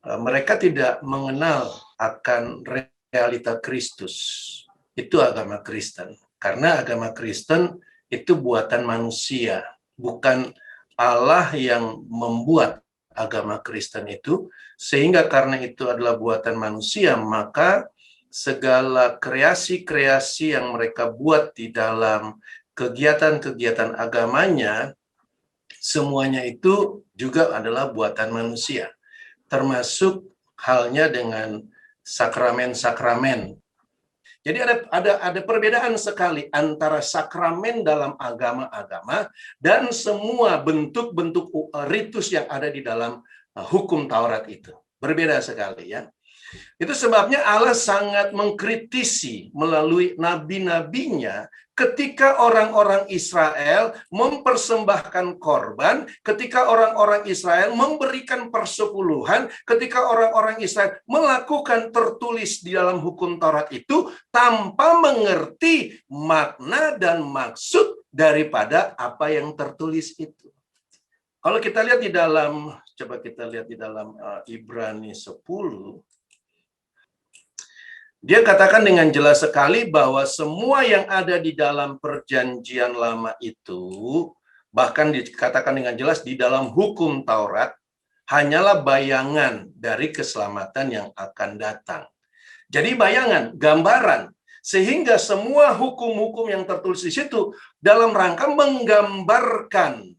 mereka tidak mengenal akan realita Kristus. Itu agama Kristen. Karena agama Kristen itu buatan manusia, bukan Allah yang membuat agama Kristen itu, sehingga karena itu adalah buatan manusia, maka segala kreasi-kreasi yang mereka buat di dalam kegiatan-kegiatan agamanya, semuanya itu juga adalah buatan manusia. Termasuk halnya dengan sakramen-sakramen. Jadi ada perbedaan sekali antara sakramen dalam agama-agama dan semua bentuk-bentuk ritus yang ada di dalam hukum Taurat itu. Berbeda sekali ya. Itu sebabnya Allah sangat mengkritisi melalui nabi-nabinya ketika orang-orang Israel mempersembahkan korban, ketika orang-orang Israel memberikan persepuluhan, ketika orang-orang Israel melakukan tertulis di dalam hukum Taurat itu tanpa mengerti makna dan maksud daripada apa yang tertulis itu. Kalau kita lihat di dalam, coba kita lihat di dalam Ibrani 10, dia katakan dengan jelas sekali bahwa semua yang ada di dalam perjanjian lama itu, bahkan dikatakan dengan jelas di dalam hukum Taurat, hanyalah bayangan dari keselamatan yang akan datang. Jadi bayangan, gambaran, sehingga semua hukum-hukum yang tertulis di situ dalam rangka menggambarkan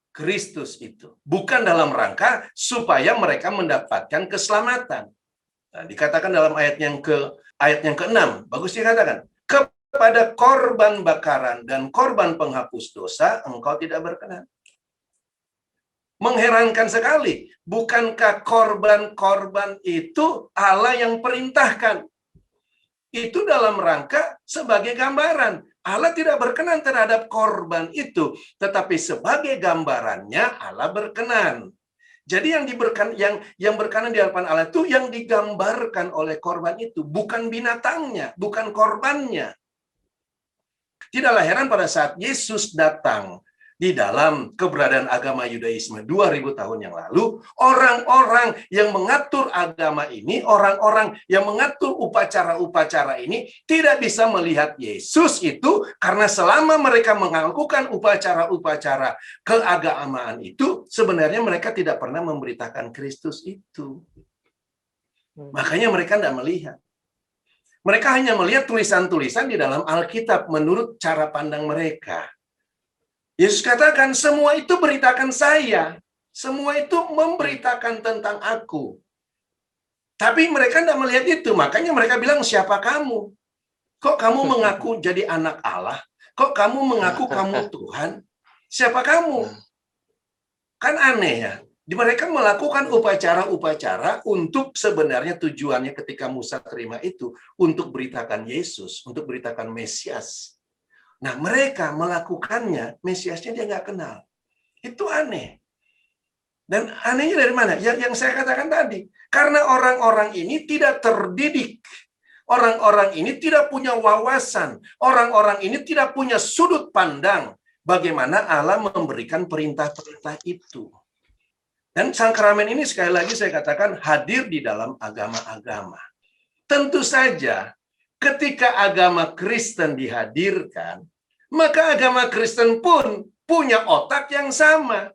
Kristus itu. Bukan dalam rangka supaya mereka mendapatkan keselamatan. Nah, dikatakan dalam ayat yang ke-6, bagus dikatakan, kepada korban bakaran dan korban penghapus dosa engkau tidak berkenan. Mengherankan sekali, bukankah korban-korban itu Allah yang perintahkan? Itu dalam rangka sebagai gambaran. Allah tidak berkenan terhadap korban itu, tetapi sebagai gambarannya Allah berkenan. Jadi yang berkenan di hadapan Allah itu yang digambarkan oleh korban itu, bukan binatangnya, bukan korbannya. Tidaklah heran pada saat Yesus datang di dalam keberadaan agama Yudaisme 2000 tahun yang lalu, orang-orang yang mengatur agama ini, orang-orang yang mengatur upacara-upacara ini tidak bisa melihat Yesus itu karena selama mereka melakukan upacara-upacara keagamaan itu, sebenarnya mereka tidak pernah memberitakan Kristus itu. Makanya mereka tidak melihat. Mereka hanya melihat tulisan-tulisan di dalam Alkitab menurut cara pandang mereka. Yesus katakan, semua itu beritakan saya. Semua itu memberitakan tentang aku. Tapi mereka tidak melihat itu. Makanya mereka bilang, siapa kamu? Kok kamu mengaku jadi anak Allah? Kok kamu mengaku kamu Tuhan? Siapa kamu? Kan aneh ya. Mereka melakukan upacara-upacara untuk sebenarnya tujuannya ketika Musa terima itu untuk beritakan Yesus, untuk beritakan Mesias. Nah, mereka melakukannya, Mesiasnya dia nggak kenal. Itu aneh. Dan anehnya dari mana? Yang saya katakan tadi. Karena orang-orang ini tidak terdidik. Orang-orang ini tidak punya wawasan. Orang-orang ini tidak punya sudut pandang. Bagaimana Allah memberikan perintah-perintah itu. Dan sakramen ini sekali lagi saya katakan hadir di dalam agama-agama. Tentu saja ketika agama Kristen dihadirkan, maka agama Kristen pun punya otak yang sama,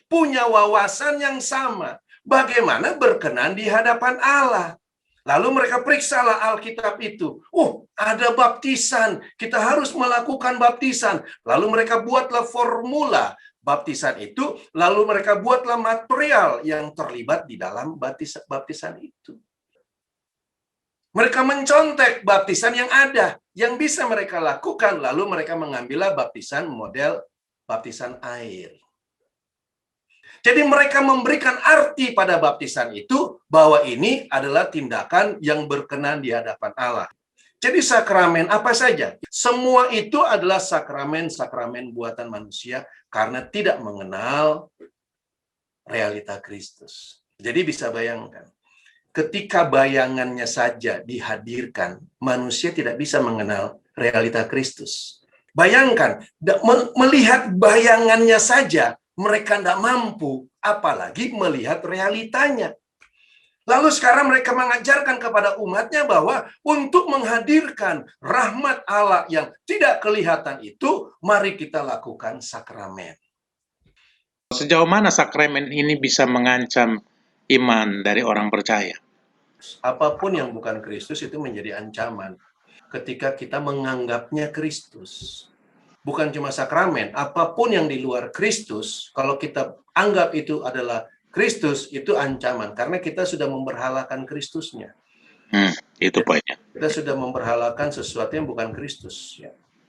punya wawasan yang sama. Bagaimana berkenan di hadapan Allah. Lalu mereka periksalah Alkitab itu. Ada baptisan, kita harus melakukan baptisan. Lalu mereka buatlah formula baptisan itu, lalu mereka buatlah material yang terlibat di dalam baptisan itu. Mereka mencontek baptisan yang ada, yang bisa mereka lakukan, lalu mereka mengambillah baptisan model baptisan air. Jadi mereka memberikan arti pada baptisan itu, bahwa ini adalah tindakan yang berkenan di hadapan Allah. Jadi sakramen apa saja? Semua itu adalah sakramen-sakramen buatan manusia, karena tidak mengenal realita Kristus. Jadi bisa bayangkan, ketika bayangannya saja dihadirkan, manusia tidak bisa mengenal realita Kristus. Bayangkan, melihat bayangannya saja, mereka tidak mampu, apalagi melihat realitanya. Lalu sekarang mereka mengajarkan kepada umatnya bahwa untuk menghadirkan rahmat Allah yang tidak kelihatan itu, mari kita lakukan sakramen. Sejauh mana sakramen ini bisa mengancam iman dari orang percaya? Apapun yang bukan Kristus itu menjadi ancaman ketika kita menganggapnya Kristus. Bukan cuma sakramen, apapun yang di luar Kristus, kalau kita anggap itu adalah Kristus, itu ancaman. Karena kita sudah memberhalakan Kristusnya. Itu poinnya. Kita sudah memberhalakan sesuatu yang bukan Kristus. Ya.